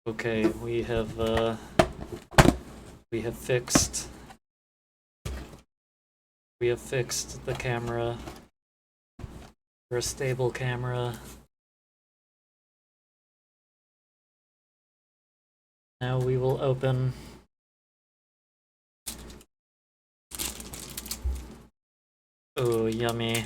Okay, we have fixed the camera for a stable camera. Now we will open oh, yummy.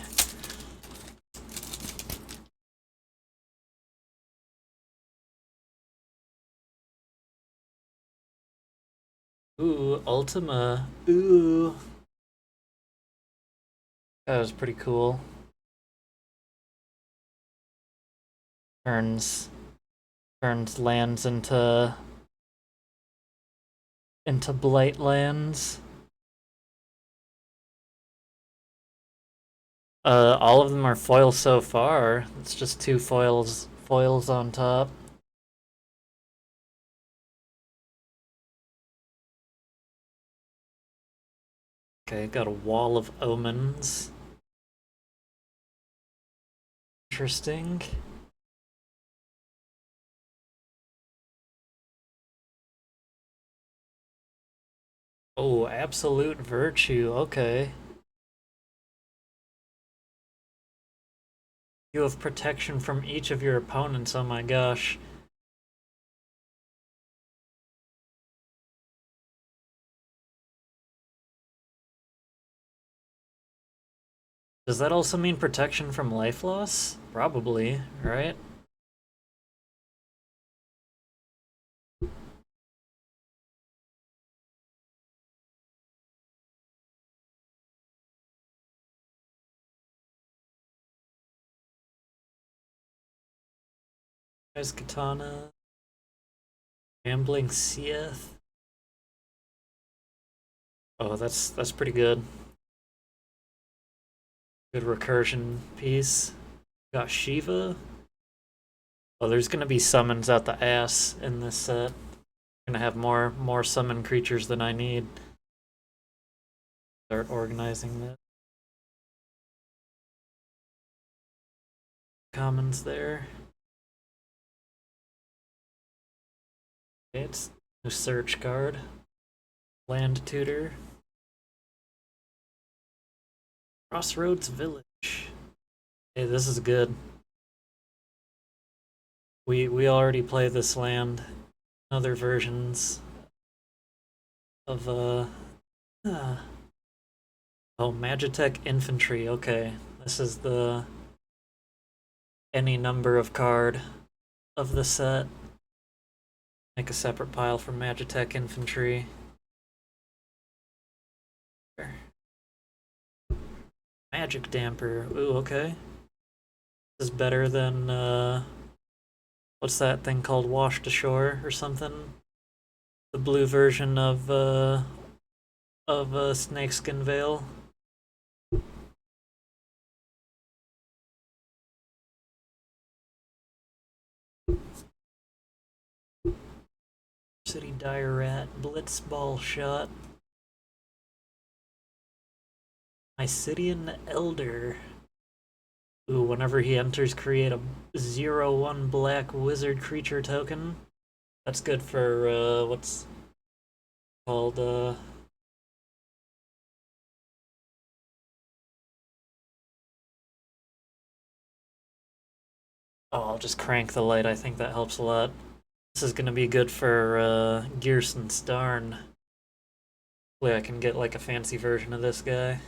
Ooh, Ultima. Ooh. That was pretty cool. Turns lands into blight lands. All of them are foils so far. It's just 2 foils on top. Okay, got a wall of omens. Interesting. Oh, absolute virtue. Okay. You have protection from each of your opponents. Oh my gosh. Does that also mean protection from life loss? Probably, right? There's Katana. Rambling Seath. Oh, that's pretty good. Good recursion piece. Got Shiva. Oh, there's gonna be summons out the ass in this set. Gonna have more summon creatures than I need. Start organizing this. Commons there. Okay, it's new search card. Land tutor. Crossroads Village. Hey, this is good. We already play this land. Other versions of oh, Magitech Infantry. Okay, this is the any number of card of the set. Make a separate pile for Magitech Infantry. Magic Damper. Ooh, okay. This is better than what's that thing called? Washed Ashore or something? The blue version of Snakeskin Veil. City Dire Rat, Blitzball Shot. Mysidian Elder. Ooh, whenever he enters, create a 0/1 black wizard creature token. That's good for what's called oh, I'll just crank the light. I think that helps a lot. This is gonna be good for Gearson Starn. Hopefully I can get like a fancy version of this guy.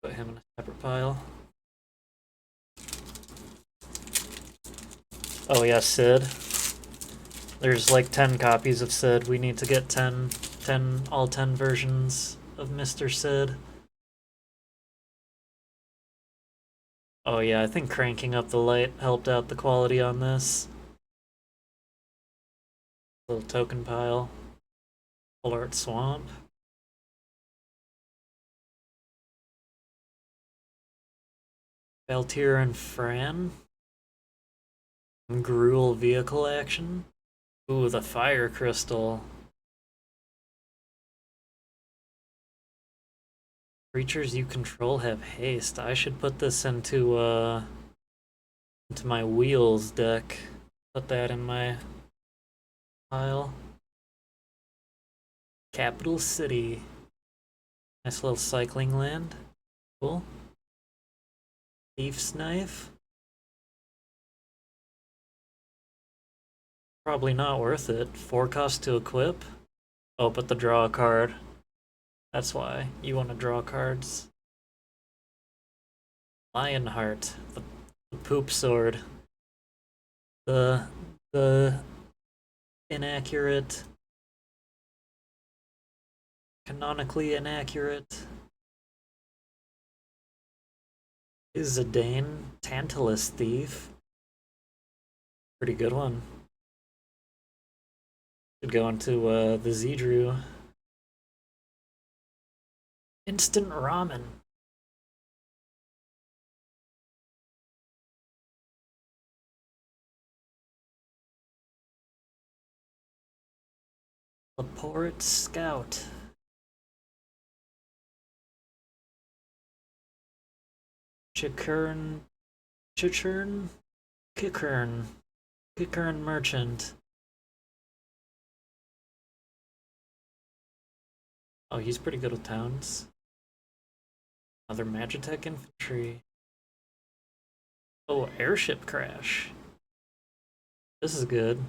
Put him in a separate pile. Oh yeah, Sid. There's like 10 copies of Sid. We need to get 10 all 10 versions of Mr. Sid. Oh yeah, I think cranking up the light helped out the quality on this. Little token pile. Full Art Swamp. Valtir and Fran. Gruel vehicle action. Ooh, the Fire Crystal. Creatures you control have haste. I should put this into my wheels deck Put that in my pile. Capital City. Nice little cycling land. Cool. Thief's Knife. Probably not worth it. 4 cost to equip. Oh, but the draw a card. That's why you want to draw cards. Lionheart, the poop sword, the inaccurate, canonically inaccurate. Zidane, Tantalus Thief. Pretty good one. Should go into the Z-Drew. Instant Ramen. Laporte Scout. Chickern Merchant. Oh, he's pretty good with towns. Another Magitech infantry. Oh, airship crash. This is good.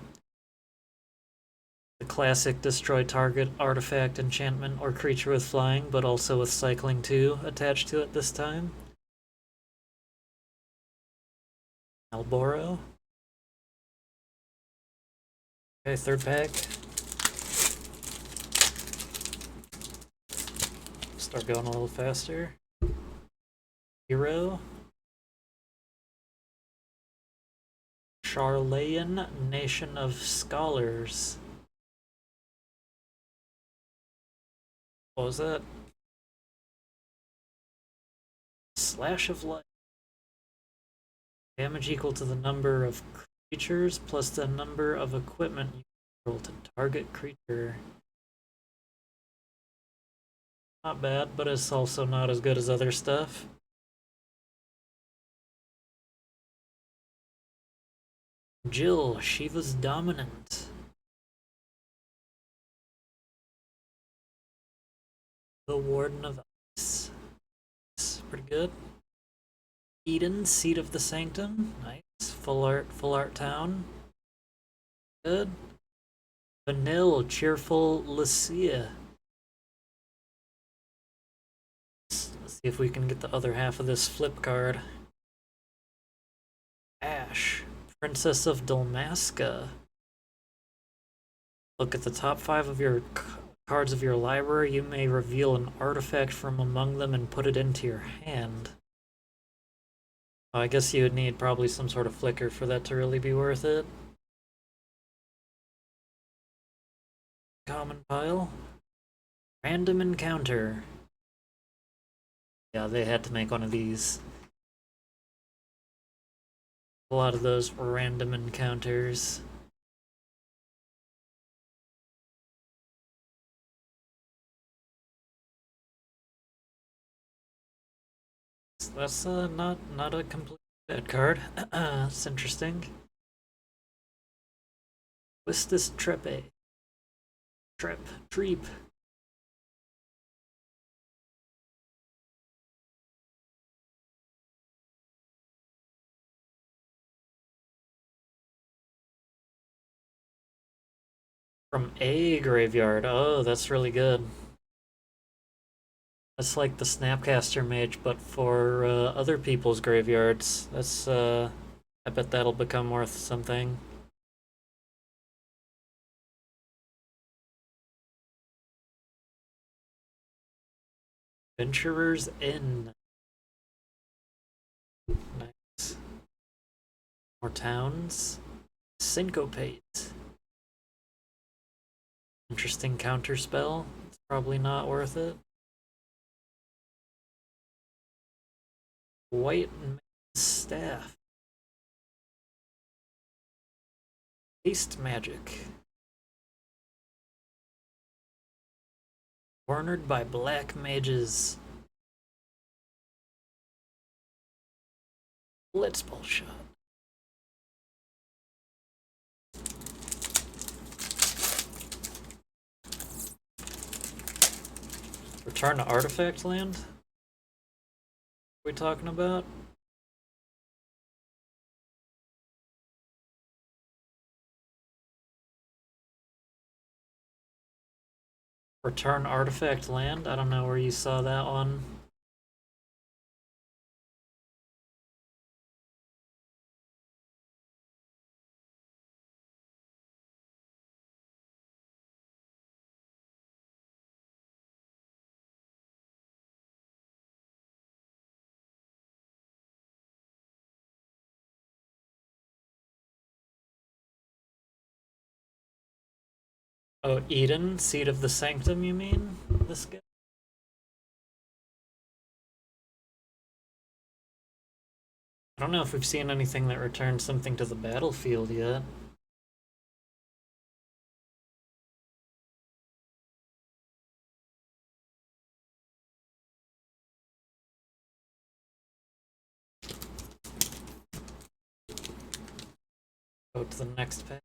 The classic destroy target, artifact, enchantment, or creature with flying, but also with cycling 2 attached to it this time. Malboro. Okay, third pack. Start going a little faster. Hero. Charlayan Nation of Scholars. What was that? Slash of Light. Damage equal to the number of creatures plus the number of equipment you roll to target creature. Not bad, but it's also not as good as other stuff. Jill, Shiva's Dominant. The Warden of Ice. It's pretty good. Eden, Seat of the Sanctum. Nice. Full art town. Good. Vanille, Cheerful Lucia. Let's see if we can get the other half of this flip card. Ash, Princess of Dalmasca. Look at the top 5 of your cards of your library. You may reveal an artifact from among them and put it into your hand. Oh, I guess you would need probably some sort of flicker for that to really be worth it. Common pile. Random encounter. Yeah, they had to make one of these. A lot of those were random encounters. So that's not a complete bad card. It's interesting. Twistus Trepe. Treep. From a graveyard. Oh, that's really good. That's like the Snapcaster Mage, but for other people's graveyards. That's, I bet that'll become worth something. Venturer's Inn. Nice. More towns. Syncopate. Interesting counter spell. It's probably not worth it. White Man's Staff. Haste Magic. Cornered by Black Mages. Blitzball Shot. Return to artifact land? What are we talking about? Return artifact land? I don't know where you saw that one. Oh, Eden? Seed of the Sanctum, you mean? This guy? I don't know if we've seen anything that returns something to the battlefield yet. Go to the next page.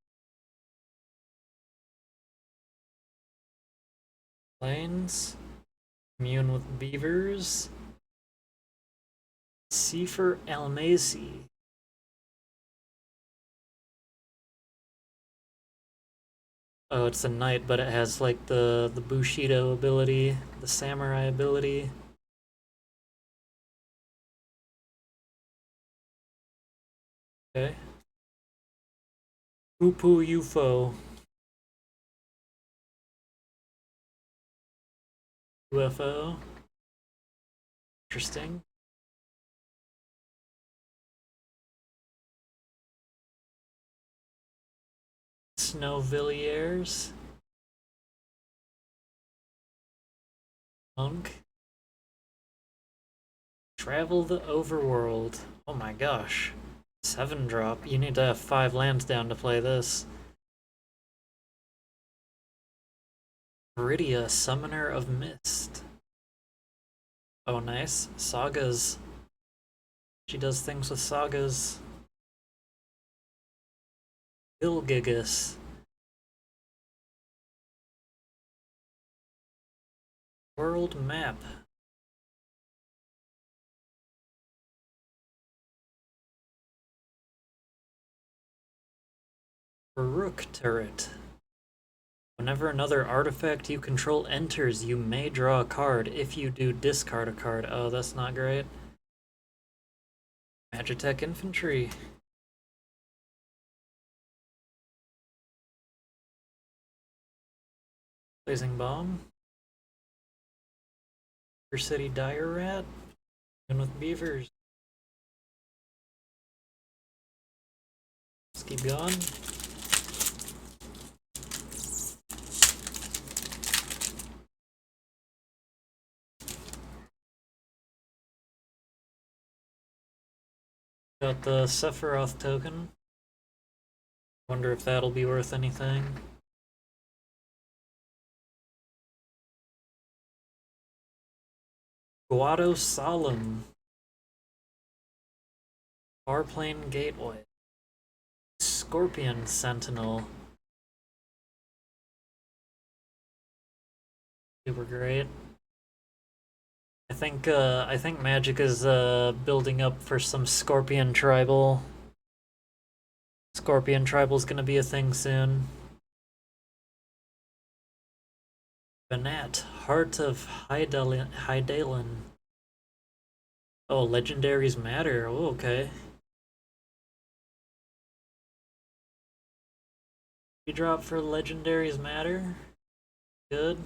Plains. Commune with beavers. Sefer Almasi. Oh, it's a knight, but it has like the Bushido ability, the samurai ability. Okay. Poo UFO. UFO. Interesting. Snowvilliers. Monk. Travel the overworld. Oh my gosh. 7-drop. You need to have 5 lands down to play this. Viridia, Summoner of Mist. Oh, nice. Sagas. She does things with sagas. Ilgigus. World map. Baruch turret. Whenever another artifact you control enters, you may draw a card. If you do, discard a card. Oh, that's not great. Magitech infantry. Blazing bomb. Your city dire rat. And with beavers. Let's keep going. Got the Sephiroth token. Wonder if that'll be worth anything. Guado Solemn. Farplane Gateway. Scorpion Sentinel. Super great. I think Magic is building up for some Scorpion Tribal. Scorpion Tribal's gonna be a thing soon. Banat, Heart of Hydaelyn. Oh, legendaries matter. Oh, okay. You drop for legendaries matter. Good.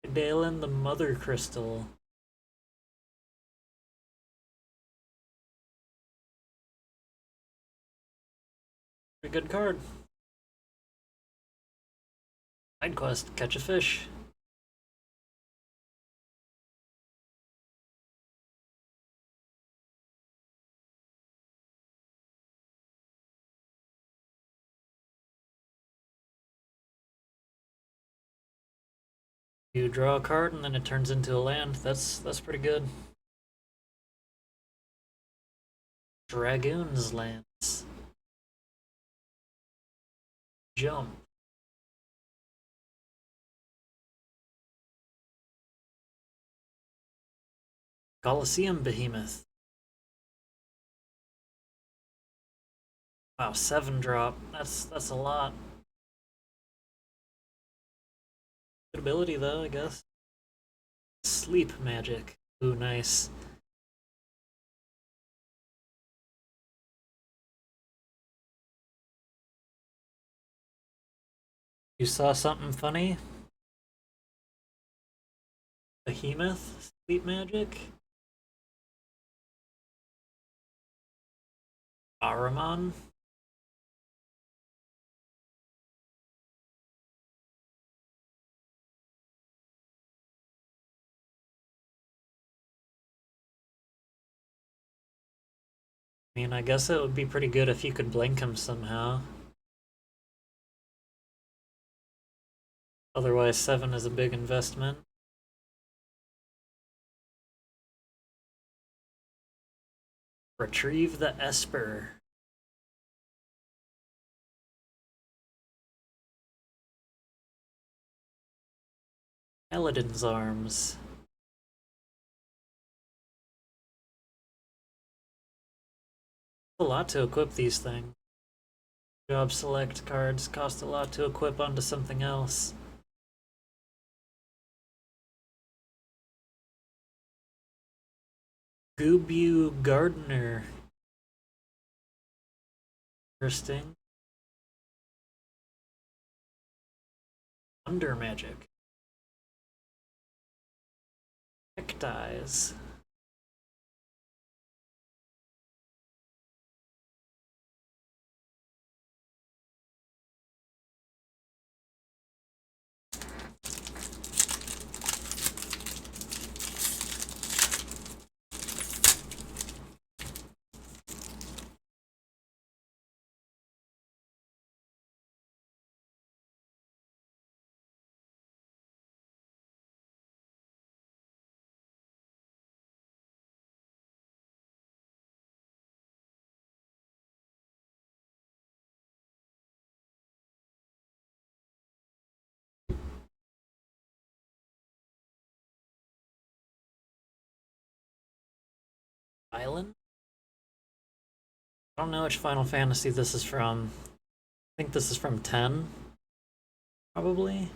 Hydaelyn, the Mother Crystal. Pretty good card. Side quest, catch a fish. You draw a card and then it turns into a land. That's pretty good. Dragoon's lands. Jump. Colosseum Behemoth. Wow, 7-drop. That's a lot. Good ability though, I guess. Sleep magic. Ooh, nice. You saw something funny? Behemoth? Sleep magic? Ahriman? I mean, I guess it would be pretty good if you could blink him somehow. Otherwise, 7 is a big investment. Retrieve the Esper. Paladin's Arms. A lot to equip these things. Job select cards cost a lot to equip onto something else. Goobu Gardener. Interesting. Thunder Magic. Hectize. Island? I don't know which Final Fantasy this is from. I think this is from 10, probably.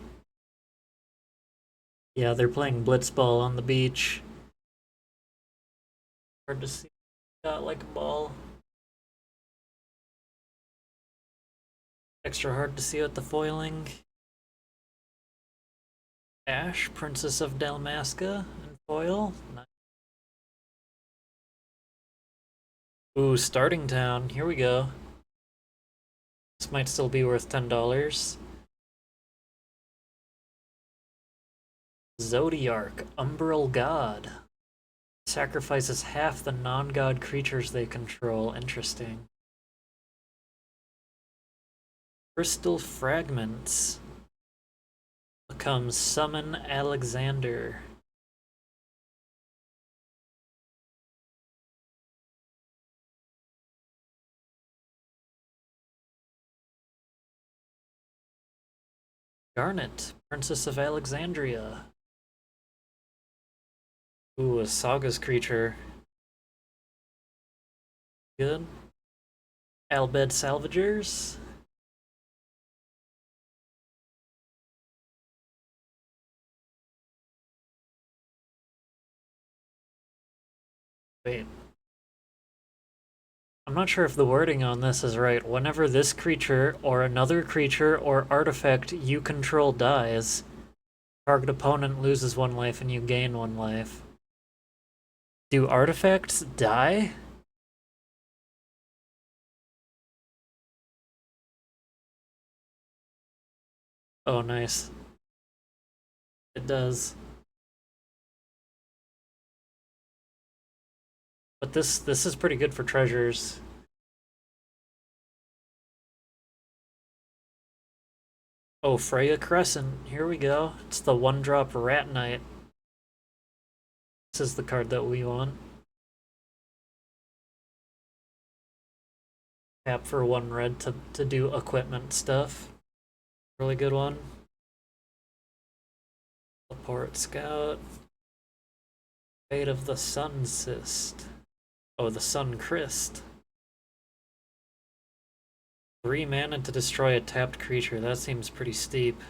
Yeah, they're playing blitzball on the beach. Hard to see. Got like a ball. Extra hard to see with the foiling. Ash, Princess of Dalmasca, and foil. Nice. Ooh, Starting Town. Here we go. This might still be worth $10. Zodiarch, Umbral God. Sacrifices half the non-god creatures they control. Interesting. Crystal Fragments. Becomes Summon Alexander. Garnet, Princess of Alexandria. Ooh, a Saga's creature. Good. Albed Salvagers. Wait. I'm not sure if the wording on this is right. Whenever this creature or another creature or artifact you control dies, target opponent loses 1 life and you gain 1 life. Do artifacts die? Oh, nice. It does. But this is pretty good for treasures. Oh, Freya Crescent. Here we go. It's the 1-drop Rat Knight. This is the card that we want. Tap for 1 red to do equipment stuff. Really good one. Support Scout. Fate of the Sun Cyst. Oh, the Sun Crest. 3 mana to destroy a tapped creature. That seems pretty steep.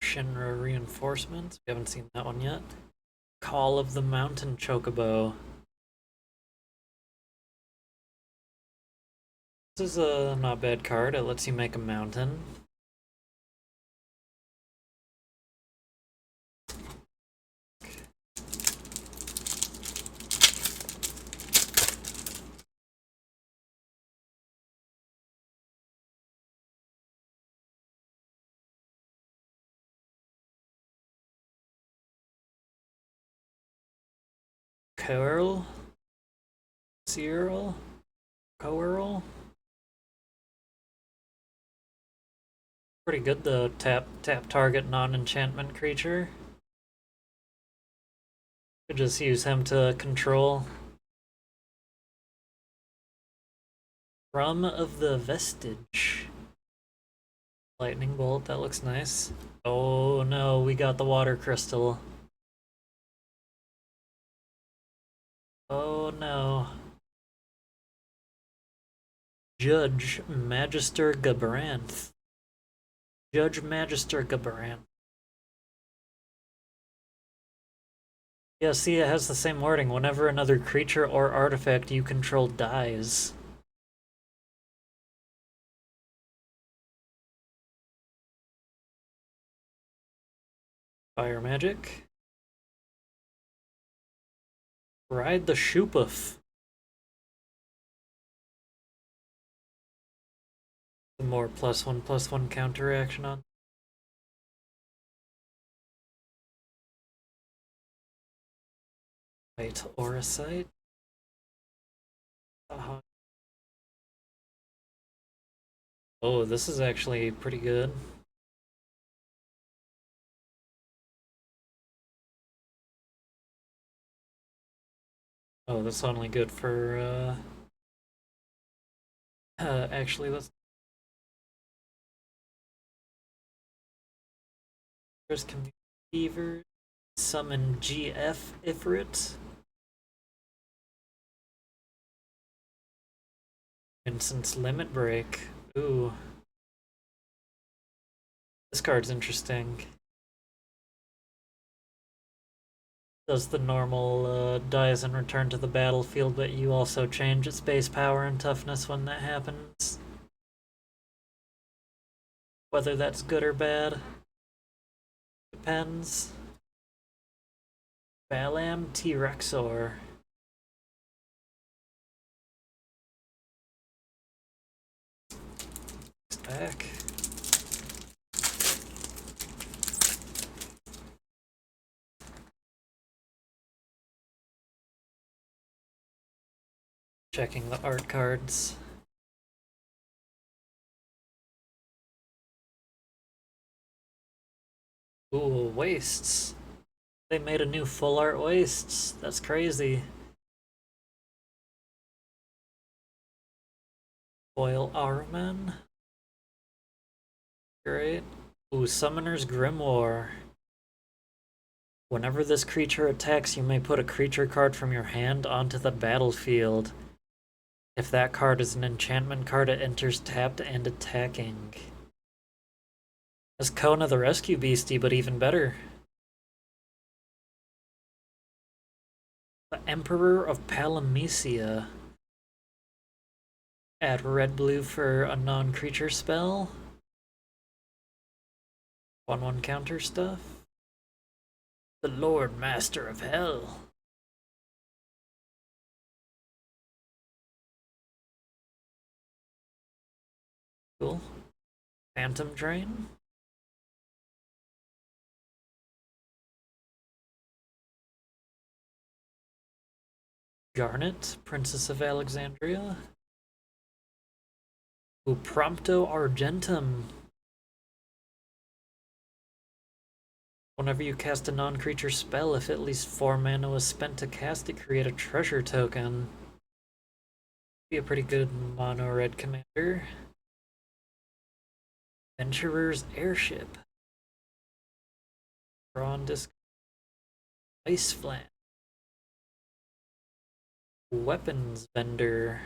Shinra Reinforcements. We haven't seen that one yet. Call of the Mountain Chocobo. This is a not bad card. It lets you make a mountain. Coeurl? Coeurl? Coeurl? Pretty good though. Tap target non-enchantment creature. Could just use him to control. Rum of the Vestige. Lightning bolt, that looks nice. Oh no, we got the water crystal. Oh no. Judge Magister Gabranth. Judge Magister Gabranth. Yeah, see, it has the same wording. Whenever another creature or artifact you control dies. Fire magic. Ride the Shoopuff. Some more +1/+1 counter action on. Wait, Auracite. Oh, this is actually pretty good. Oh, that's only good for, actually, let's... There's Community Fever, summon GF Ifrit. Vincent's Limit Break. Ooh. This card's interesting. Does the normal dies and return to the battlefield, but you also change its base power and toughness when that happens. Whether that's good or bad depends. Balam T-Rexor. Back. Checking the art cards. Ooh, Wastes. They made a new full art Wastes. That's crazy. Foil Aruman. Great. Ooh, Summoner's Grimoire. Whenever this creature attacks, you may put a creature card from your hand onto the battlefield. If that card is an enchantment card, it enters tapped and attacking. It's Kona the Rescue Beastie, but even better. The Emperor of Palamecia. Add red-blue for a non-creature spell. 1/1 counter stuff. The Lord Master of Hell. Cool. Phantom Train. Garnet, Princess of Alexandria. Ooh, Prompto Argentum. Whenever you cast a non-creature spell, if at least 4 mana was spent to cast it, create a treasure token. Be a pretty good mono-red commander. Venturer's Airship. on disc. Ice Flam. Weapons vendor.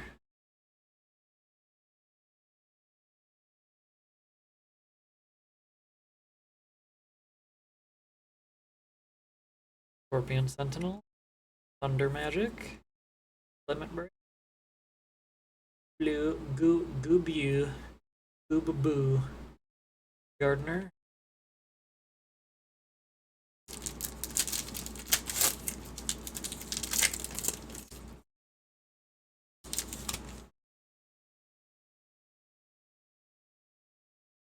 Scorpion Sentinel. Thunder Magic. Limit Break. Blue Goobu. Goobaboo. Gardener.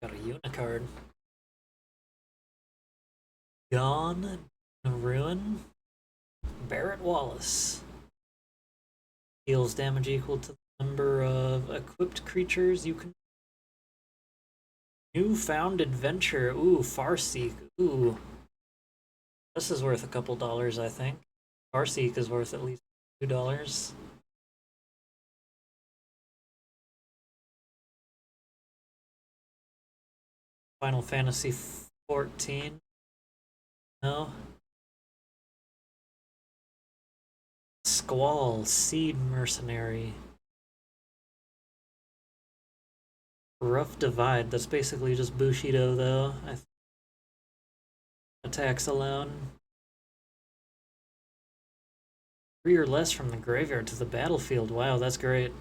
Got a Unicard. Gone. Ruin. Barrett Wallace. Deals damage equal to the number of equipped creatures you can. Newfound Adventure. Ooh, Farseek. Ooh. This is worth a couple dollars, I think. Farseek is worth at least $2. Final Fantasy 14. No. Squall, Seed Mercenary. Rough Divide. That's basically just Bushido, though. Attacks alone. 3 or less from the graveyard to the battlefield. Wow, that's great.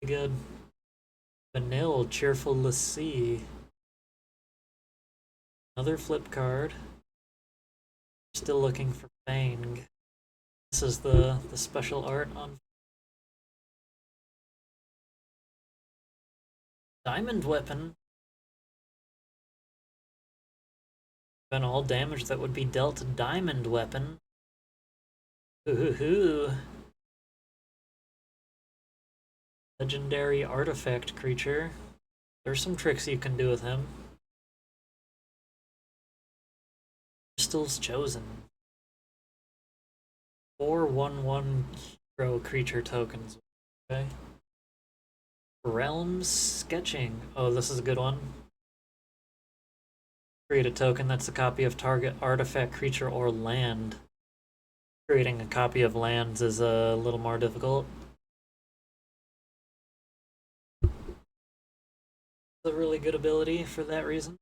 Good. Vanille, Cheerful Lassie. Another flip card. Still looking for Fang. This is the special art on Diamond Weapon. And all damage that would be dealt a Diamond Weapon. Ooh. Legendary artifact creature. There's some tricks you can do with him. Crystal's Chosen. 4/1/1 hero creature tokens. Okay. Realms Sketching. Oh, this is a good one. Create a token that's a copy of target artifact, creature, or land. Creating a copy of lands is a little more difficult. It's a really good ability for that reason.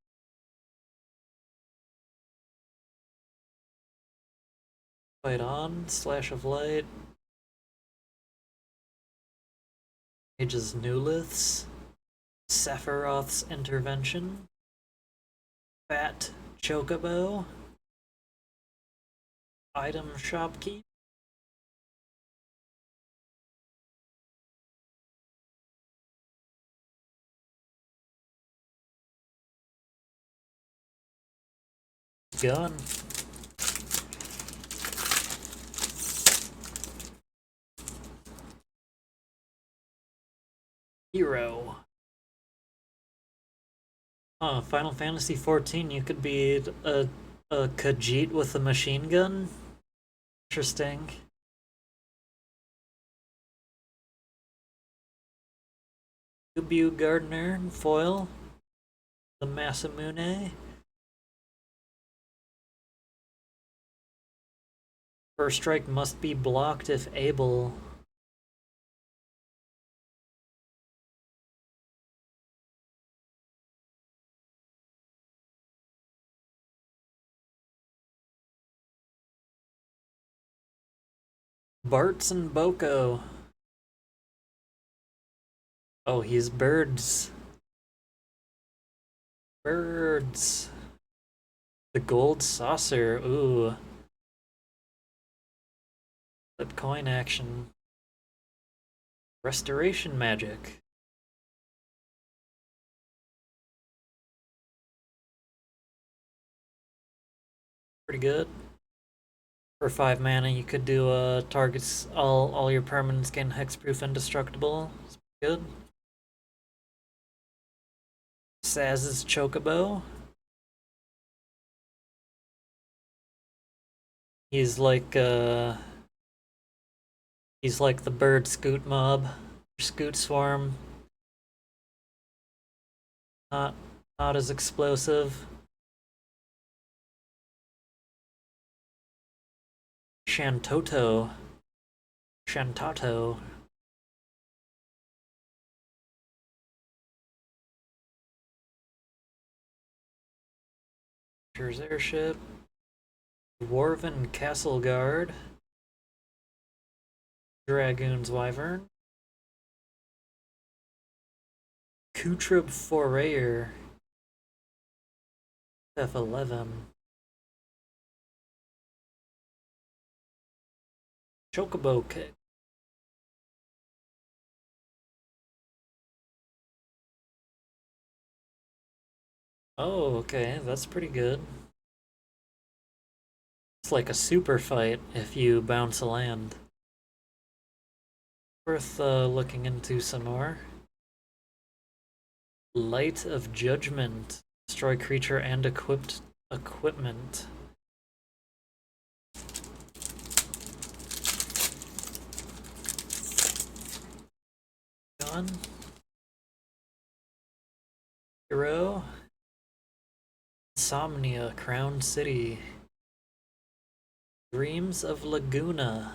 Fight on, Slash of Light. Mage's Newliths. Sephiroth's Intervention. Fat Chocobo. Item Shopkeep. Gun. Hero. Final Fantasy 14, you could be a Khajiit with a machine gun? Interesting. Ubu Gardener, foil. The Masamune. First strike must be blocked if able. Bartz and Boko. Oh, he's birds. Birds. The Gold Saucer. Ooh. Flip coin action. Restoration Magic. Pretty good. For 5 mana, you could do targets all your permanents gain hexproof indestructible. It's good. Saz's Chocobo. He's like the bird Scoot mob, Scoot Swarm. Not as explosive. Shantoto. Shantato. Here's airship. Dwarven Castle Guard. Dragoon's Wyvern. Kutrib Forayer. F11. Chocobo Kick. Oh, okay, that's pretty good. It's like a super fight if you bounce a land. Worth looking into some more. Light of Judgment. Destroy creature and equipment. Gun. Hero. Insomnia, Crown City. Dreams of Laguna.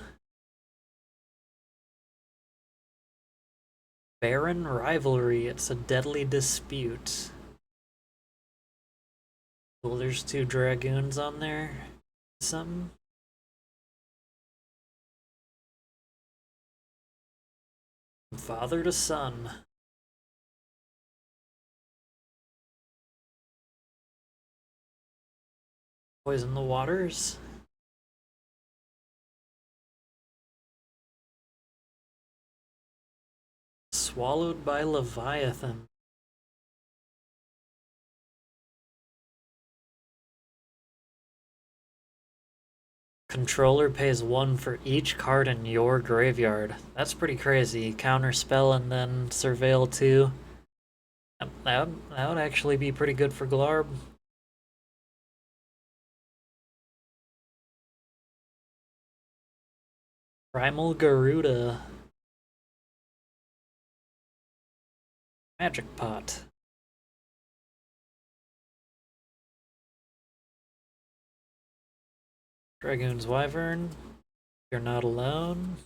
Barren Rivalry, it's a deadly dispute. Well, there's 2 dragoons on there. Something. Father to son. Poison the waters. Swallowed by Leviathan. Controller pays 1 for each card in your graveyard. That's pretty crazy. Counterspell and then Surveil 2. That would actually be pretty good for Glarb. Primal Garuda. Magic Pot. Dragoon's Wyvern. You're not alone.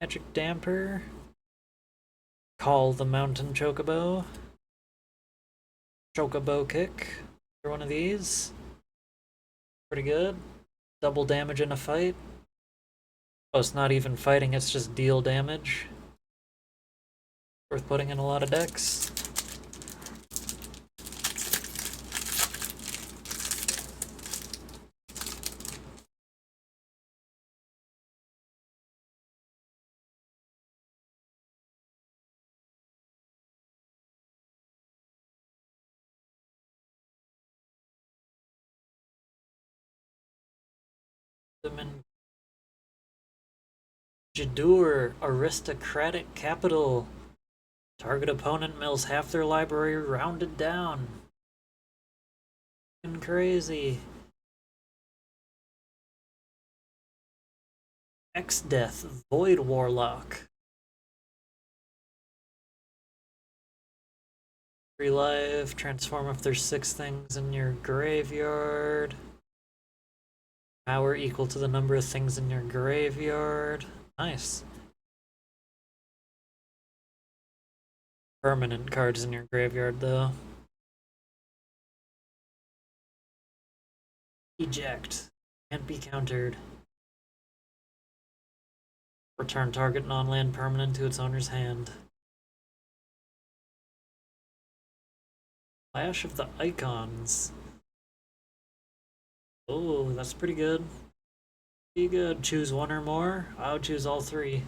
Magic Damper. Call the Mountain Chocobo. Chocobo Kick. For one of these. Pretty good. Double damage in a fight. Oh, it's not even fighting, it's just deal damage. Worth putting in a lot of decks. Jadur, Aristocratic Capital. Target opponent mills half their library rounded down. Fucking crazy. X-Death, Void Warlock. 3 life, transform if there's 6 things in your graveyard. Power equal to the number of things in your graveyard. Nice. Permanent cards in your graveyard, though. Eject. Can't be countered. Return target non-land permanent to its owner's hand. Clash of the Icons. Oh, that's pretty good. Pretty good. Choose 1 or more. I would choose all 3.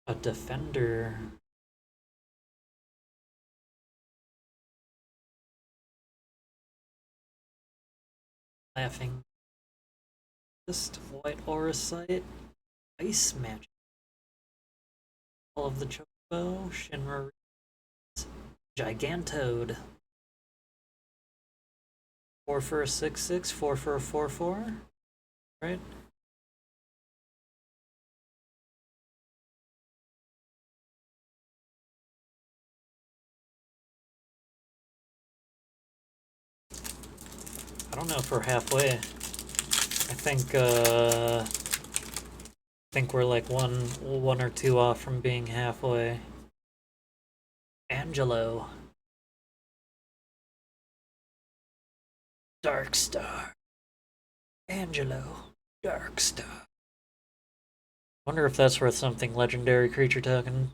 A Defender. Laughing. Just White Aura Sight. Ice Magic. All of the Chocobo. Shinra. Gigantode. 4 for a 6/6, 4 for a 4/4. Right? I don't know if we're halfway. I think we're like one or two off from being halfway. Angelo. Dark Star. Angelo. Dark Star. Wonder if that's worth something. Legendary creature token.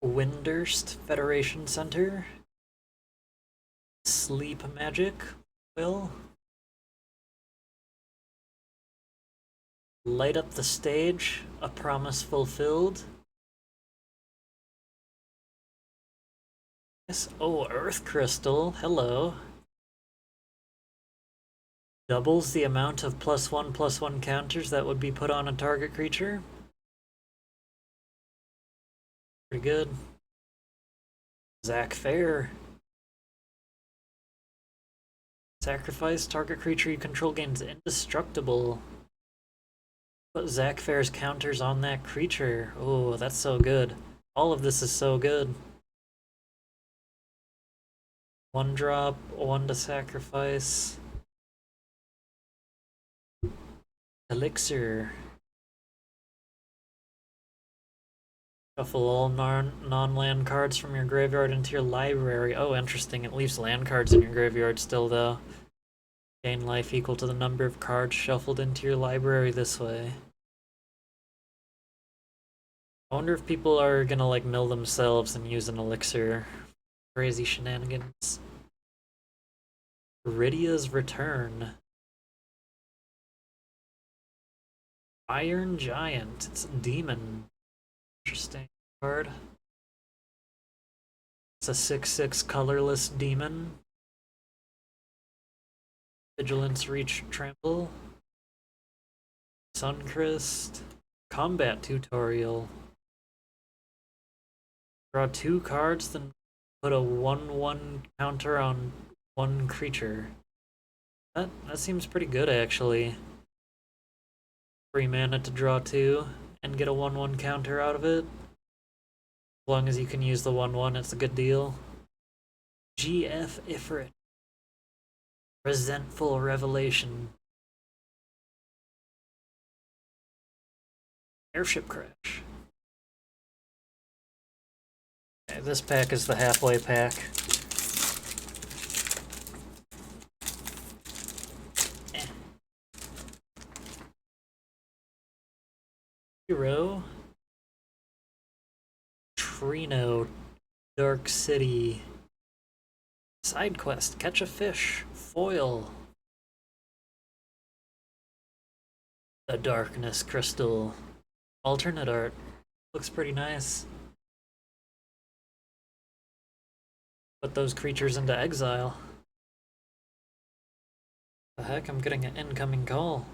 Windurst Federation Center. Sleep Magic. Will. Light up the stage. A promise fulfilled. Yes. Oh, Earth Crystal. Hello. Doubles the amount of +1/+1 counters that would be put on a target creature. Pretty good. Zach Fair. Sacrifice target creature you control gains indestructible. Put Zach Fair's counters on that creature. Oh, that's so good. All of this is so good. 1 drop, 1 to sacrifice. Elixir. Shuffle all non-land cards from your graveyard into your library. Oh, interesting. It leaves land cards in your graveyard still, though. Gain life equal to the number of cards shuffled into your library this way. I wonder if people are gonna, like, mill themselves and use an elixir. Crazy shenanigans. Iridia's Return. Iron Giant. It's a demon. Interesting card. It's a 6/6 colorless demon. Vigilance, Reach, Trample. Suncrest. Combat Tutorial. Draw 2 cards, then put a 1/1 counter on 1 creature. That seems pretty good, actually. 3 mana to draw 2 and get a 1/1 counter out of it. As long as you can use the 1/1, it's a good deal. GF Ifrit. Resentful Revelation. Airship Crash. Okay, this pack is the halfway pack. Hero. Trino. Dark City. Side quest, catch a fish. Foil. The Darkness Crystal. Alternate art. Looks pretty nice. Put those creatures into exile. The heck, I'm getting an incoming call.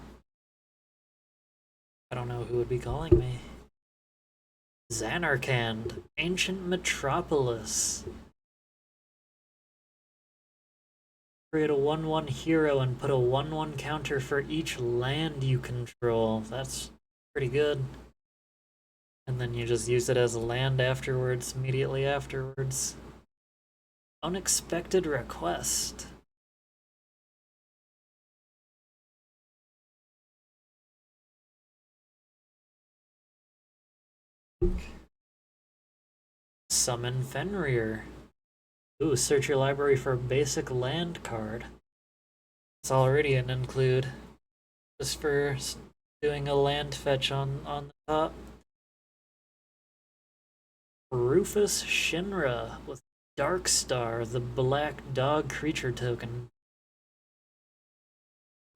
I don't know who would be calling me. Xanarkand, Ancient Metropolis. Create a 1/1 hero and put a 1/1 counter for each land you control. That's pretty good. And then you just use it as a land afterwards, immediately afterwards. Unexpected Request. Summon Fenrir. Ooh, search your library for a basic land card. It's already an include. Just for doing a land fetch on the top. Rufus Shinra with Dark Star, the black dog creature token.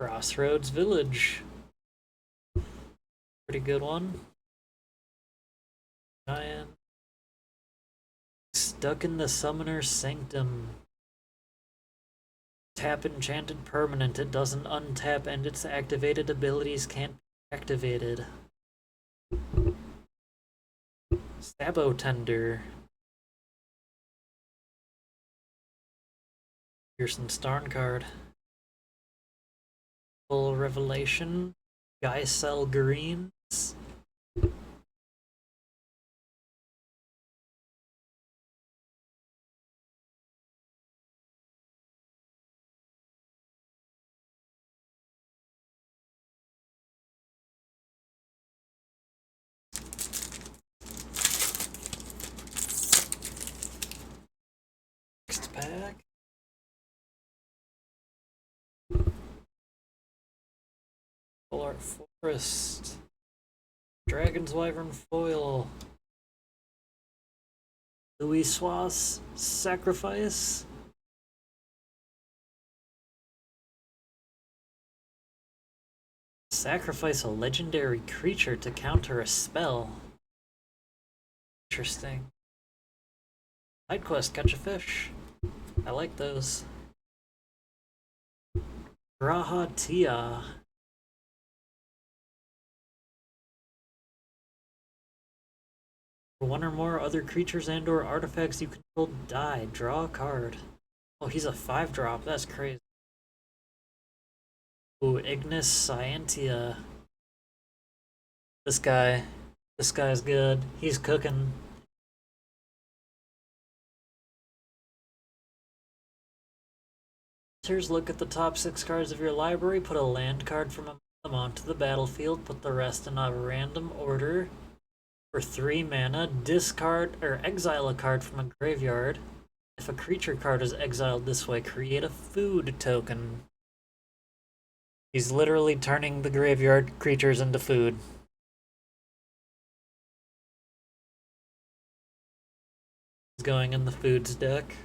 Crossroads Village. Pretty good one. Giant. Stuck in the Summoner's Sanctum. Tap enchanted permanent. It doesn't untap and its activated abilities can't be activated. Sabo Tender. Pearson Starn card. Full Revelation. Geisel Greens. Dark Forest. Dragon's Wyvern Foil. Louis Swas Sacrifice. Sacrifice a legendary creature to counter a spell. Interesting. Side quest, catch a fish. I like those. Graha Tia. One or more other creatures and or artifacts you control die. Draw a card. Oh, he's a 5-drop. That's crazy. Ooh, Ignis Scientia. This guy's good. He's cooking. Look at the top 6 cards of your library, put a land card from among them onto the battlefield, put the rest in a random order. For 3 mana, discard or exile a card from a graveyard. If a creature card is exiled this way, create a food token. He's literally turning the graveyard creatures into food. He's going in the foods deck.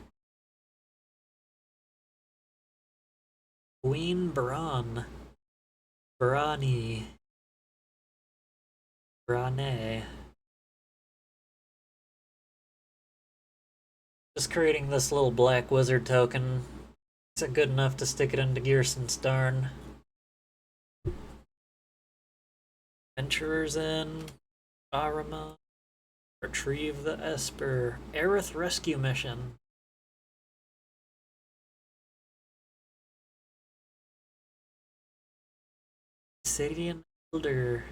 Queen Bran. Brani. Brane. Just creating this little black wizard token. Is it good enough to stick it into Gearson's Darn? Adventurers in. Arama. Retrieve the Esper. Aerith Rescue Mission. Sadian Elder.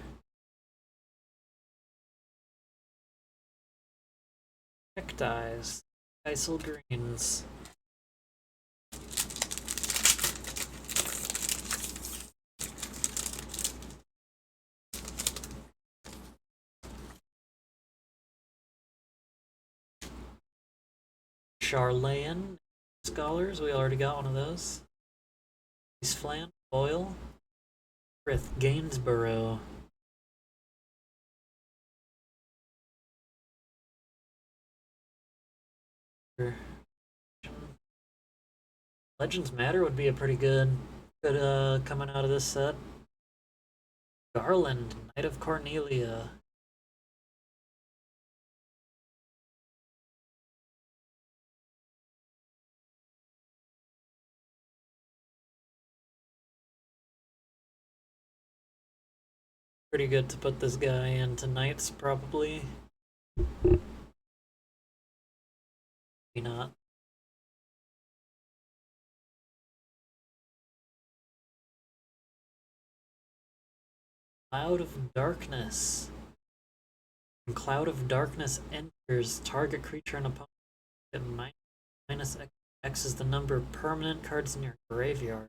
Neckties. Isle Greens. Charlayan Scholars, we already got one of those. East Flan, Boyle. Frith Gainsborough. Legends Matter would be a pretty good coming out of this set. Garland, Knight of Cornelia. Pretty good to put this guy into Knights, probably. Maybe not. Cloud of Darkness. When Cloud of Darkness enters, target creature and opponent at minus X is the number of permanent cards in your graveyard.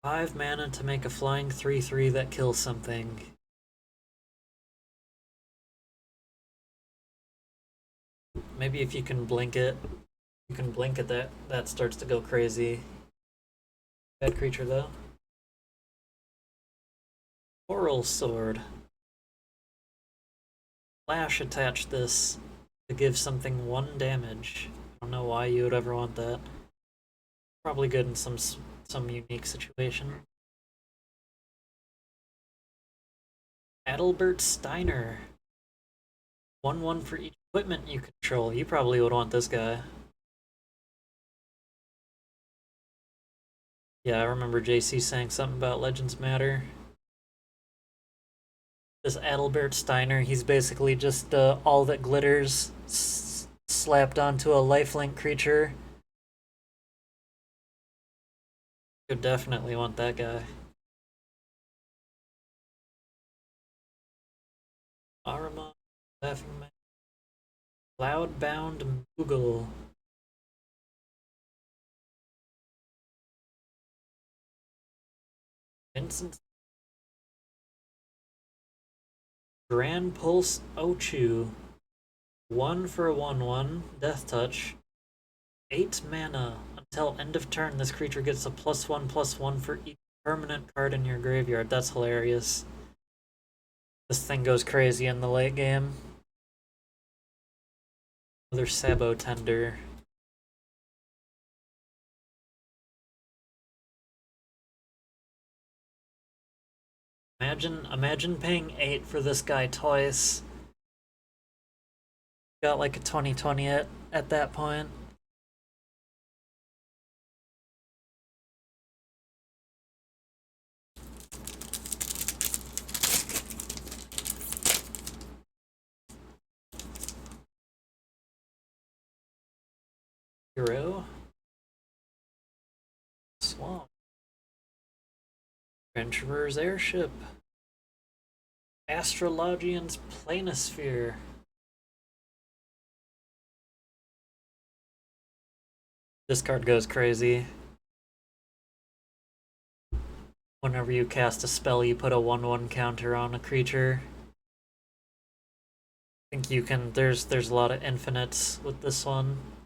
5 mana to make a flying 3/3 that kills something. Maybe if you can blink it, that starts to go crazy. Bad creature though. Coral Sword. Flash attach this to give something 1 damage. I don't know why you would ever want that. Probably good in some unique situation. Adalbert Steiner. 1/1 for each equipment you control. You probably would want this guy. Yeah, I remember JC saying something about Legends Matter. This Adalbert Steiner, he's basically just all that glitters slapped onto a lifelink creature. Could definitely want that guy. Arama, Laughing Man. Cloudbound Moogle. Vincent. Grand Pulse Ochu. 1 for a 1/1. Death Touch. 8 mana. Until end of turn, this creature gets a +1/+1 for each permanent card in your graveyard. That's hilarious. This thing goes crazy in the late game. Another Sabo Tender. Imagine paying 8 for this guy twice. Got like a 20/20 at that point. Hero. Swamp. Adventurer's Airship. Astrologian's Planisphere. This card goes crazy. Whenever you cast a spell, you put a 1/1 counter on a creature. I think you can. There's a lot of infinites with this one.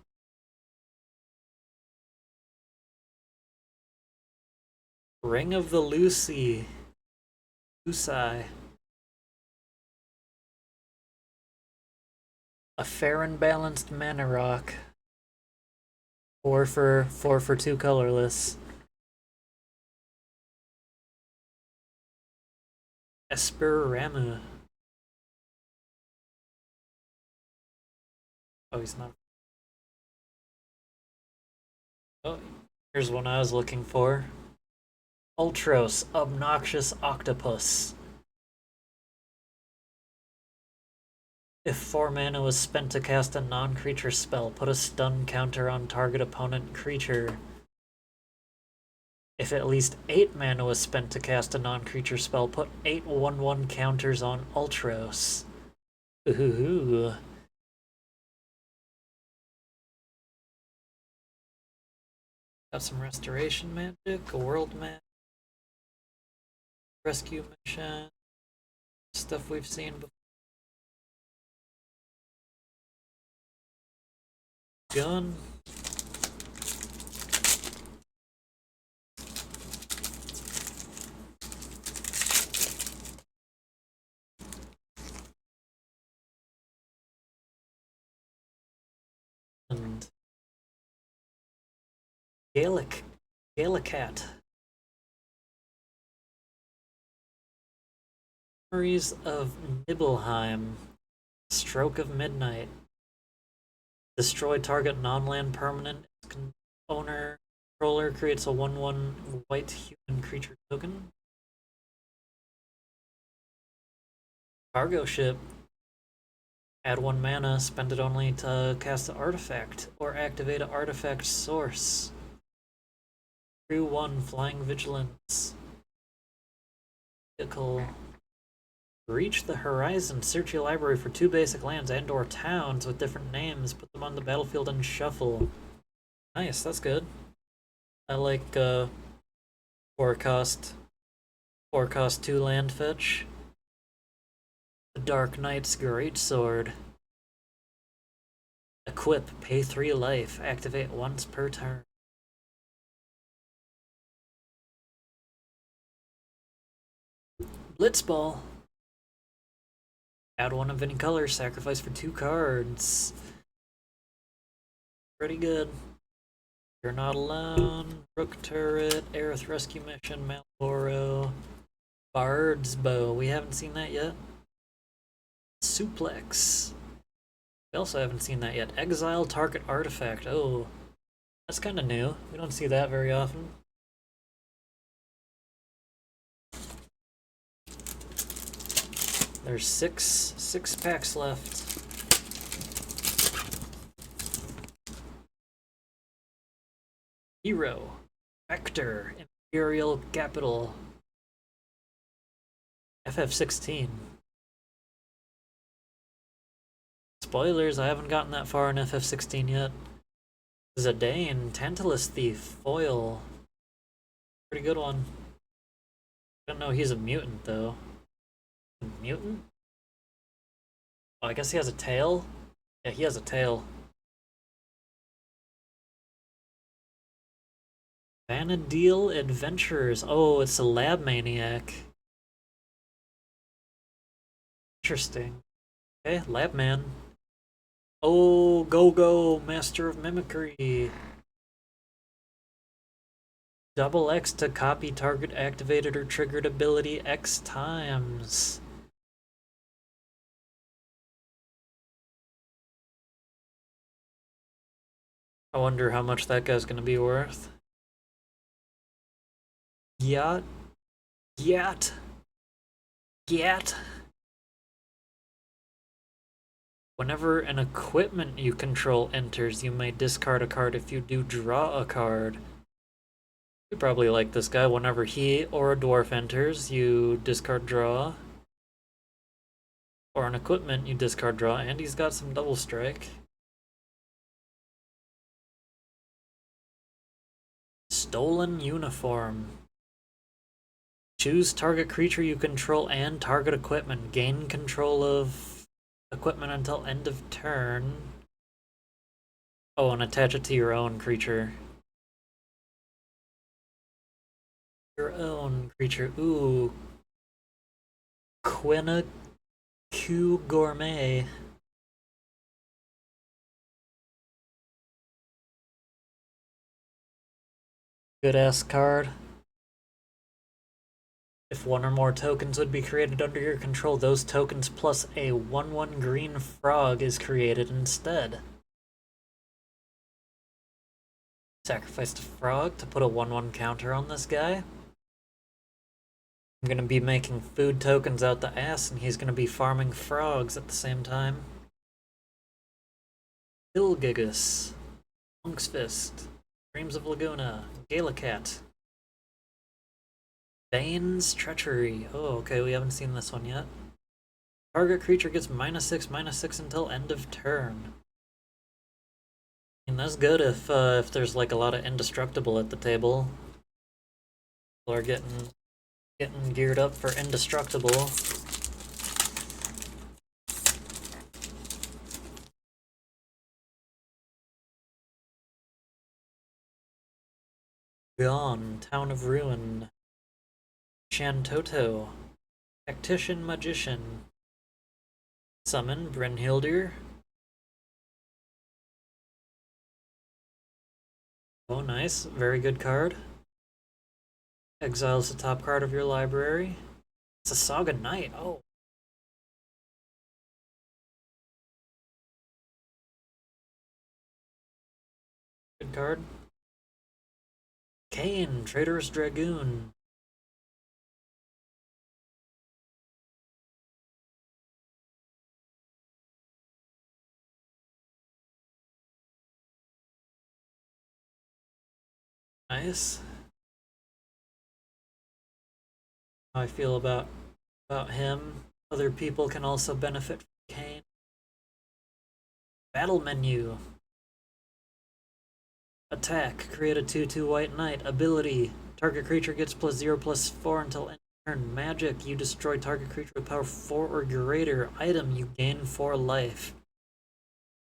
Ring of the Lucy. Lucy. A fair and balanced mana rock. 4 for 2 colorless. Esperama. Oh, he's not. Oh, here's one I was looking for. Ultros, Obnoxious Octopus. If 4 mana was spent to cast a non-creature spell, put a stun counter on target opponent creature. If at least 8 mana was spent to cast a non-creature spell, put 8 1/1 counters on Ultros. Ooh. Got some restoration magic, a world map, rescue mission, stuff we've seen before. Gun. And Gallicat. Memories of Nibelheim. Stroke of Midnight. Destroy target non-land permanent. Owner controller creates a 1/1 white human creature token. Cargo ship. Add 1 mana, spend it only to cast an artifact or activate an artifact source. Crew 1 Flying Vigilance. Vehicle. Reach the horizon. Search your library for 2 basic lands and or towns with different names. Put them on the battlefield and shuffle. Nice, that's good. I like 4-cost 2 land fetch. The Dark Knight's Greatsword. Equip, pay 3 life, activate once per turn. Blitzball. Add 1 of any color, sacrifice for 2 cards. Pretty good. You're Not Alone, Brook Turret, Aerith Rescue Mission, Malboro, Bard's Bow. We haven't seen that yet. Suplex. We also haven't seen that yet. Exile Target Artifact. Oh, that's kind of new. We don't see that very often. There's six packs left. Hero. Vector. Imperial Capital. FF16. Spoilers, I haven't gotten that far in FF16 yet. Zidane, Tantalus Thief, Foil. Pretty good one. I don't know he's a mutant though. Mutant? Oh, I guess he has a tail? Yeah, he has a tail. Vanadil Adventurers. Oh, it's a lab maniac. Interesting. Okay, lab man. Oh, go, master of mimicry. Double X to copy target activated or triggered ability X times. I wonder how much that guy's gonna be worth. Yacht. Yacht. Yacht. Whenever an equipment you control enters, you may discard a card. If you do, draw a card. You probably like this guy. Whenever he or a dwarf enters, you discard draw. Or an equipment, you discard draw, and he's got some double strike. Stolen Uniform. Choose target creature you control and target equipment. Gain control of equipment until end of turn. Oh, and attach it to your own creature. Your own creature. Ooh. Quina Q Gourmet. Good ass card. If one or more tokens would be created under your control, those tokens plus a 1/1 green frog is created instead. Sacrificed a frog to put a 1/1 counter on this guy. I'm gonna be making food tokens out the ass, and he's gonna be farming frogs at the same time. Ilgigus, Monk's Fist, Dreams of Laguna, Galacat, Bane's Treachery. Oh, okay, we haven't seen this one yet. Target creature gets -6/-6 until end of turn. And that's good if there's like a lot of indestructible at the table. People are getting geared up for indestructible. Gone, Town of Ruin, Shantoto, Tactician Magician, Summon Brynhildir. Oh, nice, very good card. Exiles the top card of your library. It's a Saga Knight. Oh, good card. Kane, Traitorous Dragoon. Nice. How I feel about him. Other people can also benefit from Kane. Battle menu. Attack. Create a 2/2 white knight. Ability. Target creature gets +0/+4 until end of turn. Magic. You destroy target creature with power 4 or greater. Item. You gain 4 life.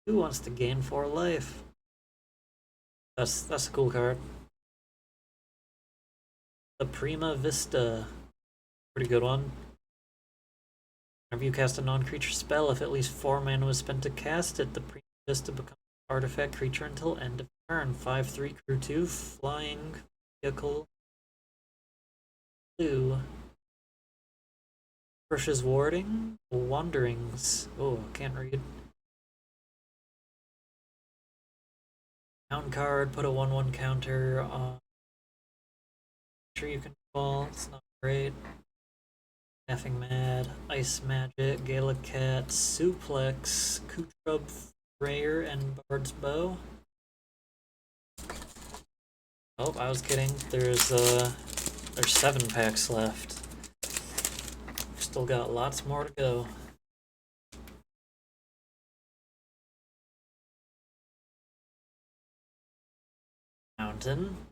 Who wants to gain 4 life? That's a cool card. The Prima Vista. Pretty good one. Whenever you cast a non-creature spell, if at least 4 mana was spent to cast it, the Prima Vista becomes an artifact creature until end of turn. 5/3 crew 2, flying vehicle. Blue. Crushes Warding. Wanderings. Oh, can't read. Town card, put a 1/1 counter on creature you control. It's not great. Laughing Mad, Ice Magic, Galacat, Suplex, Kutrub, Rayer, and Bard's Bow. Oh, I was kidding. There's 7 packs left. We've still got lots more to go. Mountain.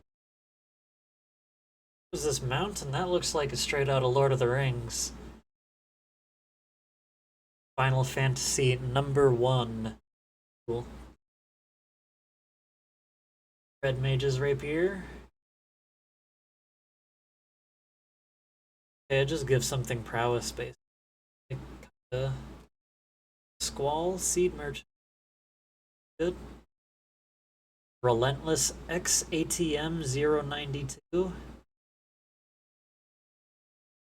What is this mountain? That looks like it's straight out of Lord of the Rings. Final Fantasy #1. Cool. Red Mage's Rapier. Okay, it just gives something prowess based. Like, Squall, Seed Merchant. Good. Relentless XATM 092.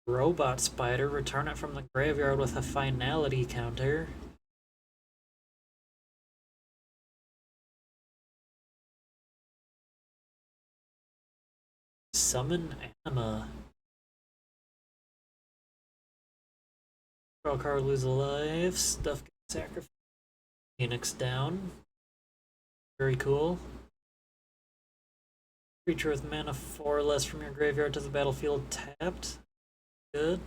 Robot Spider, return it from the graveyard with a finality counter. Summon Anima. Draw card, lose a life. Stuff gets sacrificed. Phoenix down. Very cool. Creature with mana 4 or less from your graveyard to the battlefield tapped. Good.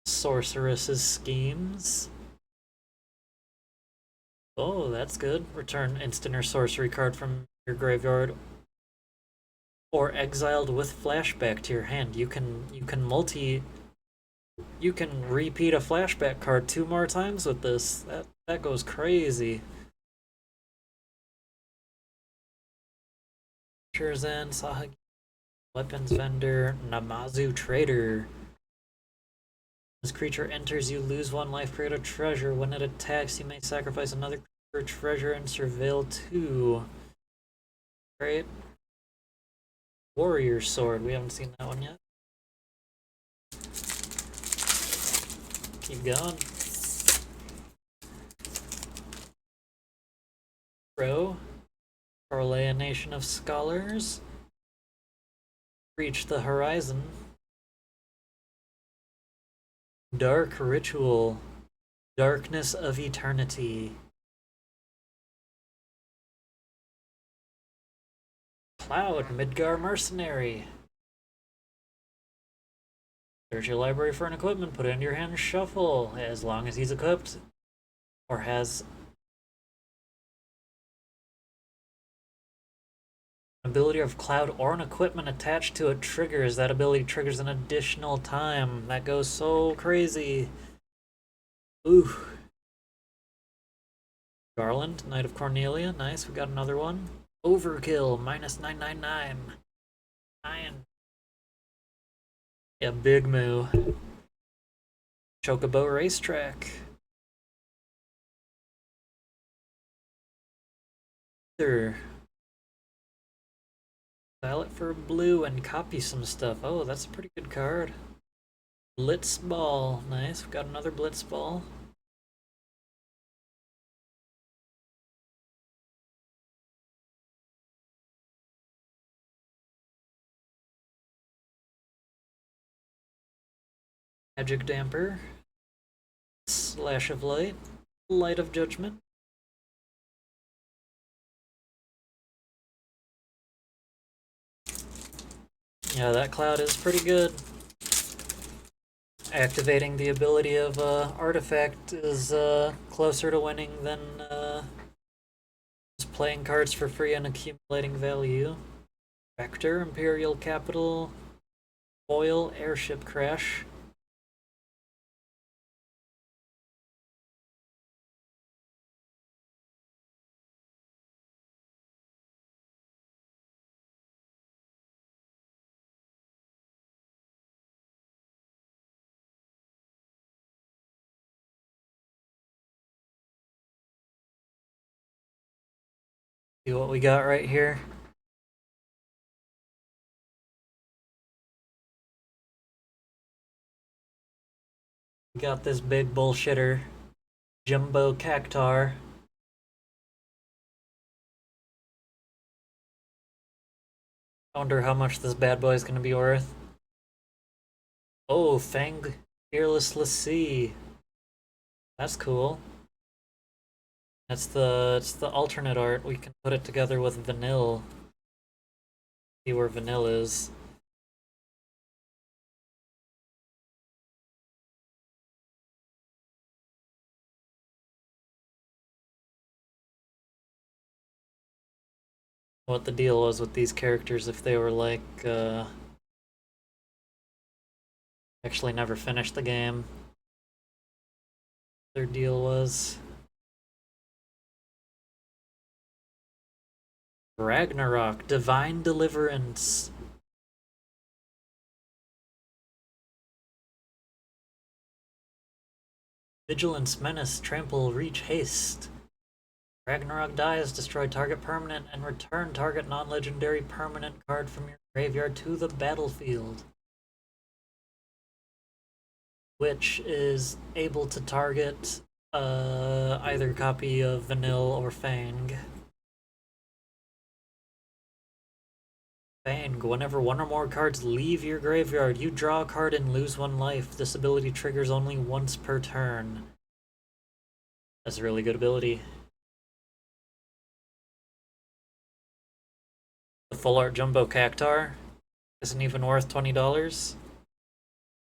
Sorceress's Schemes. Oh, that's good. Return instant or sorcery card from your graveyard or exiled with flashback to your hand. You can repeat a flashback card 2 more times with this. That goes crazy. Shirzan, Sahagi, Weapons Vendor, Namazu Trader. This creature enters, you lose 1 life, create a treasure. When it attacks, you may sacrifice another treasure and surveil 2. Great. Warrior Sword, we haven't seen that one yet. Keep going. Pro. Parlea Nation of Scholars. Reach the Horizon. Dark Ritual. Darkness of Eternity. Cloud, Midgar Mercenary. Search your library for an equipment, put it into your hand, shuffle. As long as he's equipped or has an ability of Cloud or an equipment attached to it triggers. That ability triggers an additional time. That goes so crazy. Ooh. Garland, Knight of Cornelia. Nice, we got another one. Overkill, minus 999. 9. Yeah, big moo. Chocobo Racetrack. Sure. Sell it for blue and copy some stuff. Oh, that's a pretty good card. Blitzball. Nice, we've got another Blitzball. Magic Damper. Slash of Light. Light of Judgment. Yeah, that cloud is pretty good. Activating the ability of Artifact is closer to winning than just playing cards for free and accumulating value. Vector, Imperial Capital, Foil, Airship Crash. See what we got right here. We got this big bullshitter, Jumbo Cactar. I wonder how much this bad boy is going to be worth. Oh, Fang Fearless Lassie. That's cool. It's the alternate art. We can put it together with Vanille. See where Vanille is. What the deal was with these characters if they were like actually never finished the game. Their deal was Ragnarok, Divine Deliverance. Vigilance, Menace, Trample, Reach, Haste. Ragnarok dies, destroy target permanent, and return target non-legendary permanent card from your graveyard to the battlefield. Which is able to target either copy of Vanille or Fang. Fang, whenever one or more cards leave your graveyard, you draw a card and lose 1 life. This ability triggers only once per turn. That's a really good ability. The full art Jumbo Cactar isn't even worth $20.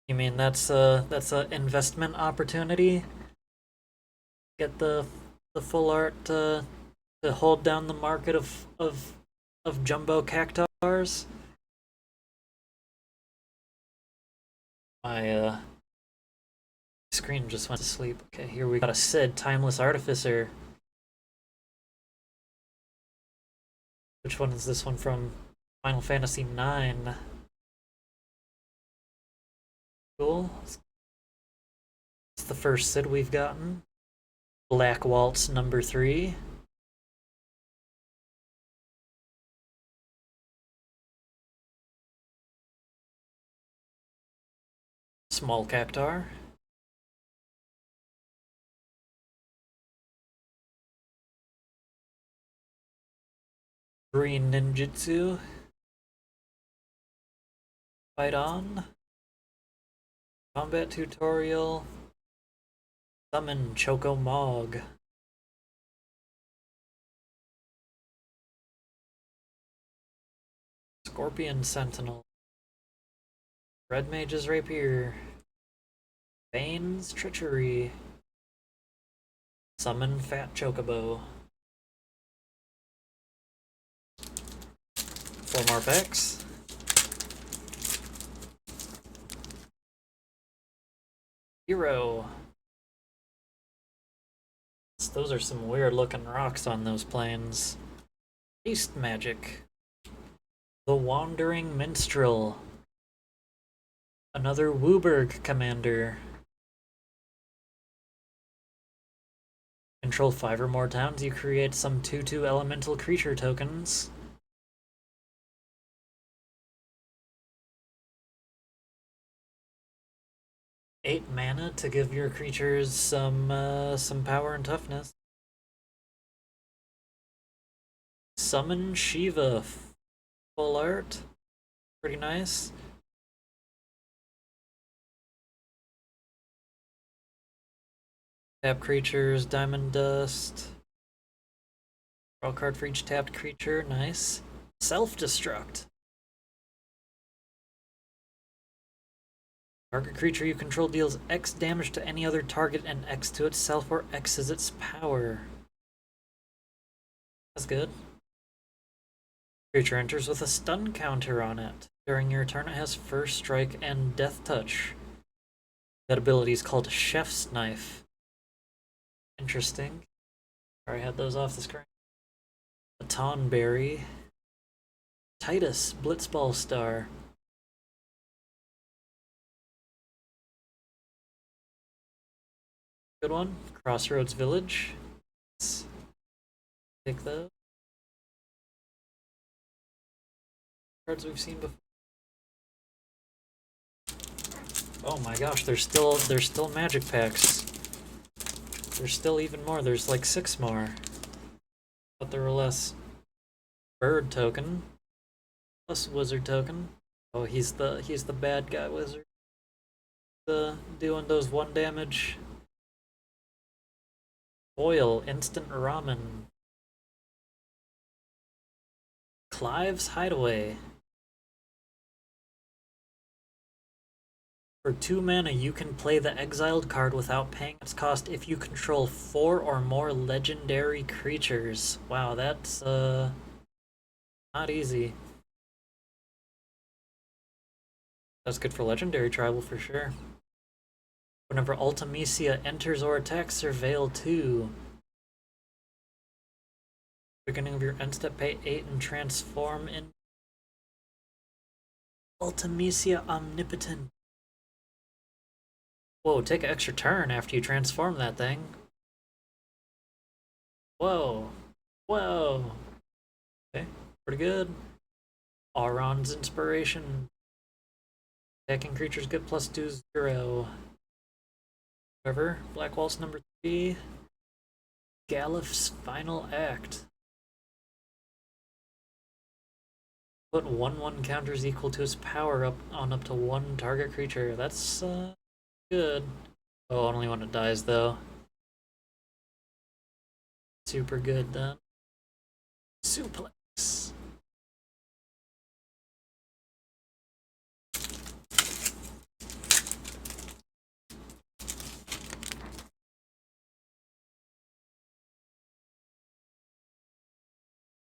You mean that's a investment opportunity? Get the full art to hold down the market of Jumbo Cactars? My screen just went to sleep. Okay, here we got a Sid, Timeless Artificer. Which one is this one from? Final Fantasy 9. Cool. It's the first Sid we've gotten. Black Waltz number 3. Small Cactar. Green Ninjutsu. Fight on. Combat tutorial. Summon Choco Mog. Scorpion Sentinel. Red Mage's Rapier. Bane's Treachery. Summon Fat Chocobo. 4 more packs. Hero. Those are some weird looking rocks on those planes. Beast Magic. The Wandering Minstrel. Another Wooburg commander. Control 5 or more towns, you create some 2/2 elemental creature tokens. Eight mana to give your creatures some power and toughness. Summon Shiva. Full art. Pretty nice. Tap creatures, Diamond Dust. Draw a card for each tapped creature, nice. Self-destruct. Target creature you control deals X damage to any other target and X to itself, or X is its power. That's good. Creature enters with a stun counter on it. During your turn it has First Strike and Death Touch. That ability is called Chef's Knife. Interesting. Already had those off the screen. Baton Berry. Titus, Blitzball Star. Good one. Crossroads Village. Let's take those. Cards we've seen before. Oh my gosh, there's still magic packs. There's still even more. There's like 6 more. But there were less. Bird token. Plus wizard token. Oh, he's the bad guy wizard. Doing those 1 damage. Foil, instant ramen. Clive's Hideaway. For 2 mana, you can play the exiled card without paying its cost if you control 4 or more legendary creatures. Wow, that's not easy. That's good for legendary tribal for sure. Whenever Ultimecia enters or attacks, surveil 2. Beginning of your end step, pay 8 and transform in Ultimecia Omnipotent. Whoa, take an extra turn after you transform that thing. Whoa. Whoa. Okay, pretty good. Auron's Inspiration. Attacking creatures get +2/0. However, Black Waltz number 3. Galif's Final Act. Put 1/1 counters equal to its power up to one target creature. That's good. Oh, only when it dies though. Super good then. Suplex.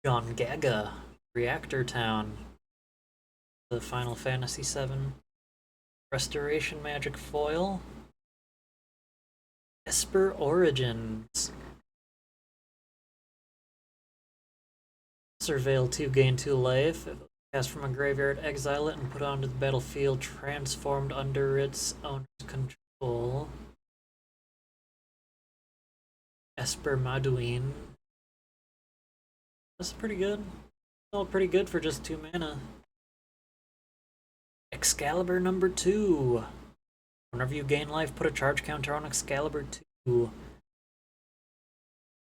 John Gaga. Reactor Town. The Final Fantasy VII. Restoration Magic Foil. Esper Origins. Surveil 2, gain 2 life. If cast from a graveyard, exile it and put it onto the battlefield, transformed under its owner's control. Esper Maduin. That's pretty good. All pretty good for just 2 mana. Excalibur number 2. Whenever you gain life, put a charge counter on Excalibur 2.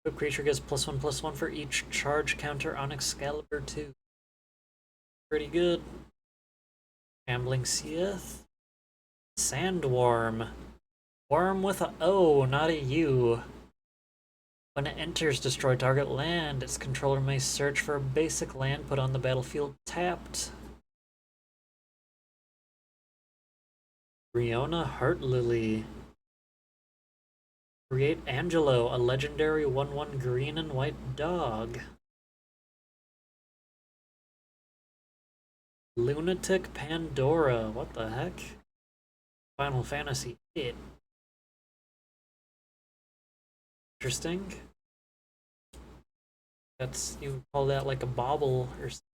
The creature gets +1/+1 for each charge counter on Excalibur 2. Pretty good. Shambling Seath. Sandworm. Worm with a O, not a U. When it enters, destroy target land. Its controller may search for a basic land put on the battlefield tapped. Riona Heartlily. Create Angelo, a legendary 1/1 green and white dog. Lunatic Pandora. What the heck? Final Fantasy 8. Interesting. That's, you would call that like a bauble or something.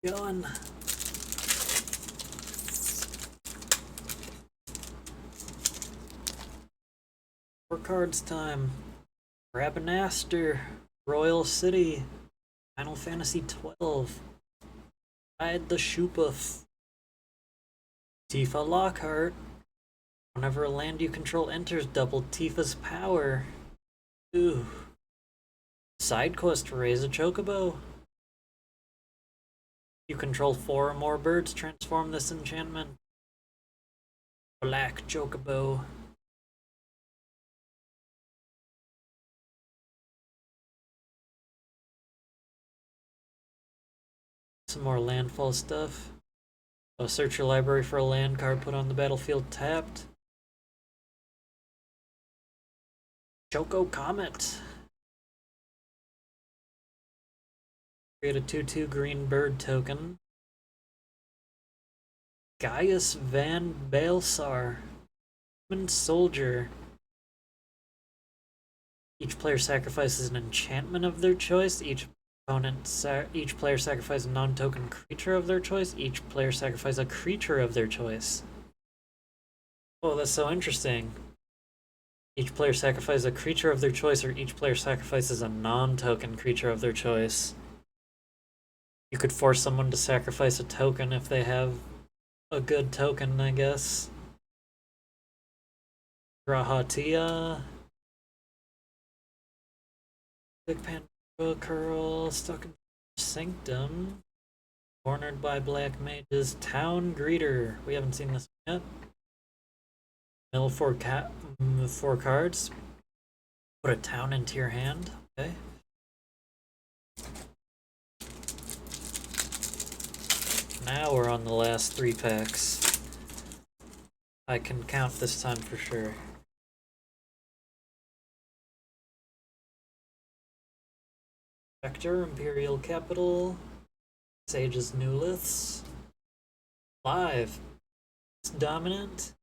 Going. Four cards time. Rabanaster, Royal City, Final Fantasy 12. Ride the Shupuff. Tifa Lockhart. Whenever a land you control enters, double Tifa's power. Ooh. Side quest, raise a chocobo. You control 4 or more birds, transform this enchantment. Black chocobo. Some more landfall stuff. Oh, search your library for a land card put on the battlefield tapped. Choco Comet. Create a 2/2 green bird token. Gaius Van Baelsar. Human Soldier. Each player sacrifices an enchantment of their choice. Each player sacrifices a non-token creature of their choice. Each player sacrifices a creature of their choice. Oh, that's so interesting. Each player sacrifices a creature of their choice, or each player sacrifices a non-token creature of their choice. You could force someone to sacrifice a token if they have a good token, I guess. Grahatia. Big Pandora Curl, stuck in Sanctum. Cornered by Black Mages. Town Greeter. We haven't seen this one yet. Mill 4 cards. Put a town into your hand. Okay. Now we're on the last 3 packs. I can count this time for sure. Vector, Imperial Capital, Sage's New Liths, Live, it's dominant.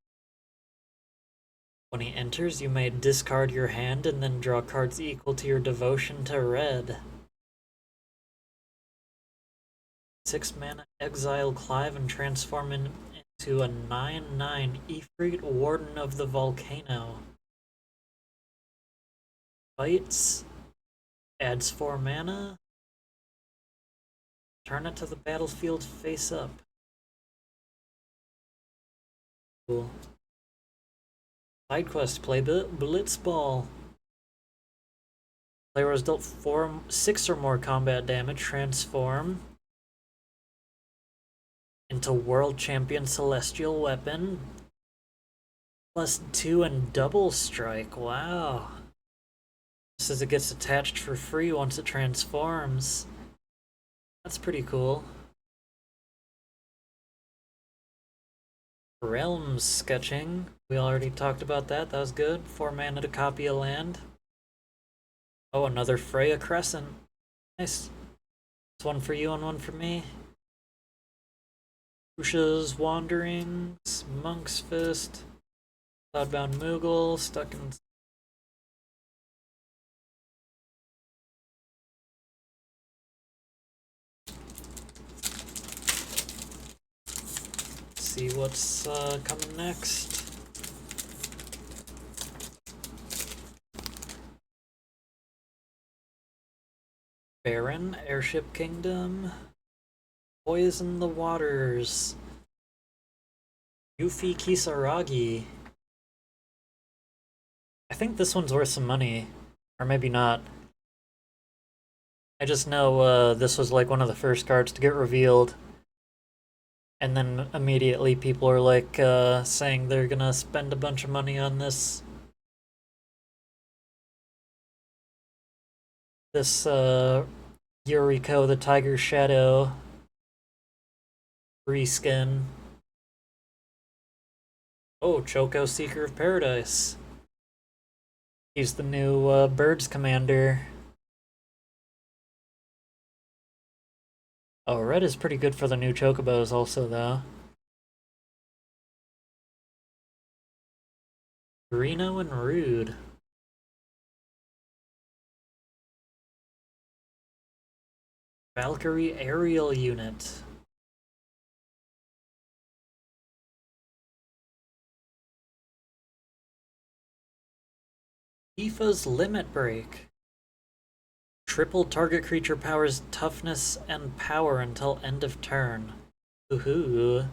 When he enters, you may discard your hand and then draw cards equal to your devotion to red. 6 mana, exile Clive and transform into a 9/9 Ifrit, Warden of the Volcano. Fights, adds 4 mana, turn it to the battlefield face up. Cool. Side quest, play Blitzball. Player was dealt 6 or more combat damage, transform into World Champion Celestial Weapon, +2 and double strike. Wow. Says it gets attached for free once it transforms. That's pretty cool. Realms sketching. We already talked about that. That was good. 4 mana to copy a land. Oh, another Freya Crescent. Nice. It's one for you and one for me. Usha's Wanderings, Monk's Fist, Cloudbound Moogle, stuck in. See what's coming next. Baron, Airship Kingdom, Poison the Waters, Yuffie Kisaragi. I think this one's worth some money, or maybe not. I just know this was like one of the first cards to get revealed. And then immediately people are like saying they're gonna spend a bunch of money on this. This Yuriko the Tiger Shadow reskin. Oh, Choco Seeker of Paradise. He's the new Birds Commander. Oh, red is pretty good for the new Chocobos also, though. Reno and Rude. Valkyrie Aerial Unit. Tifa's Limit Break. Triple target creature powers toughness and power until end of turn. Woohoo.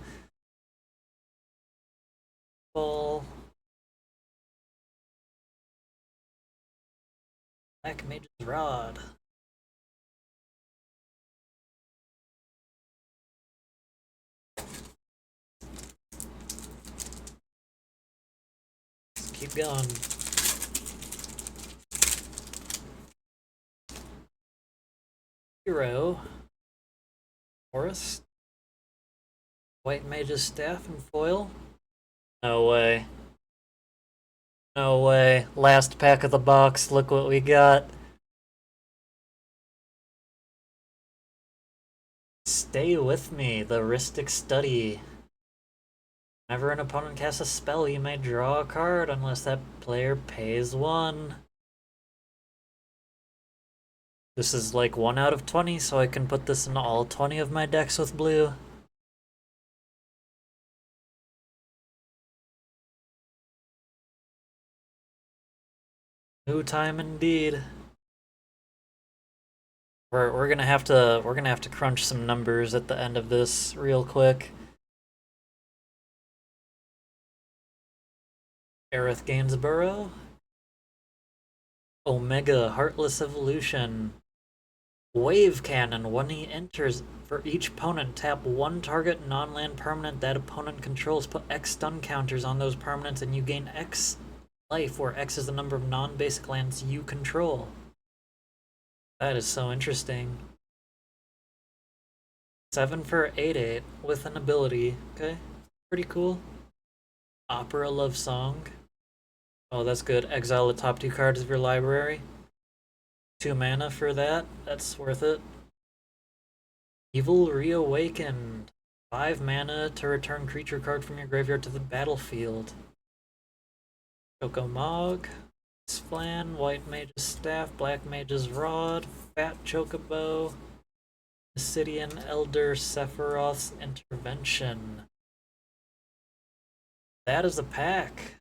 Full. Black Mage's Rod. Let's keep going. Hero. Forest. White Mage's Staff and foil. No way. No way. Last pack of the box. Look what we got. Stay with me. The Rhystic Study. Whenever an opponent casts a spell, you may draw a card unless that player pays 1. This is like 1 out of 20, so I can put this in all 20 of my decks with blue. New time indeed. We're gonna have to crunch some numbers at the end of this real quick. Aerith Gainsborough. Omega Heartless Evolution. Wave Cannon. When he enters, for each opponent, tap 1 target non-land permanent that opponent controls. Put X stun counters on those permanents and you gain X life, where X is the number of non-basic lands you control. That is so interesting. 7 for 8/8 with an ability. Okay, pretty cool. Opera Love Song. Oh, that's good. Exile the top 2 cards of your library. 2 mana for that. That's worth it. Evil Reawakened. 5 mana to return creature card from your graveyard to the battlefield. Chocomog. Splan. White Mage's Staff. Black Mage's Rod. Fat Chocobo. Obsidian Elder Sephiroth's Intervention. That is a pack.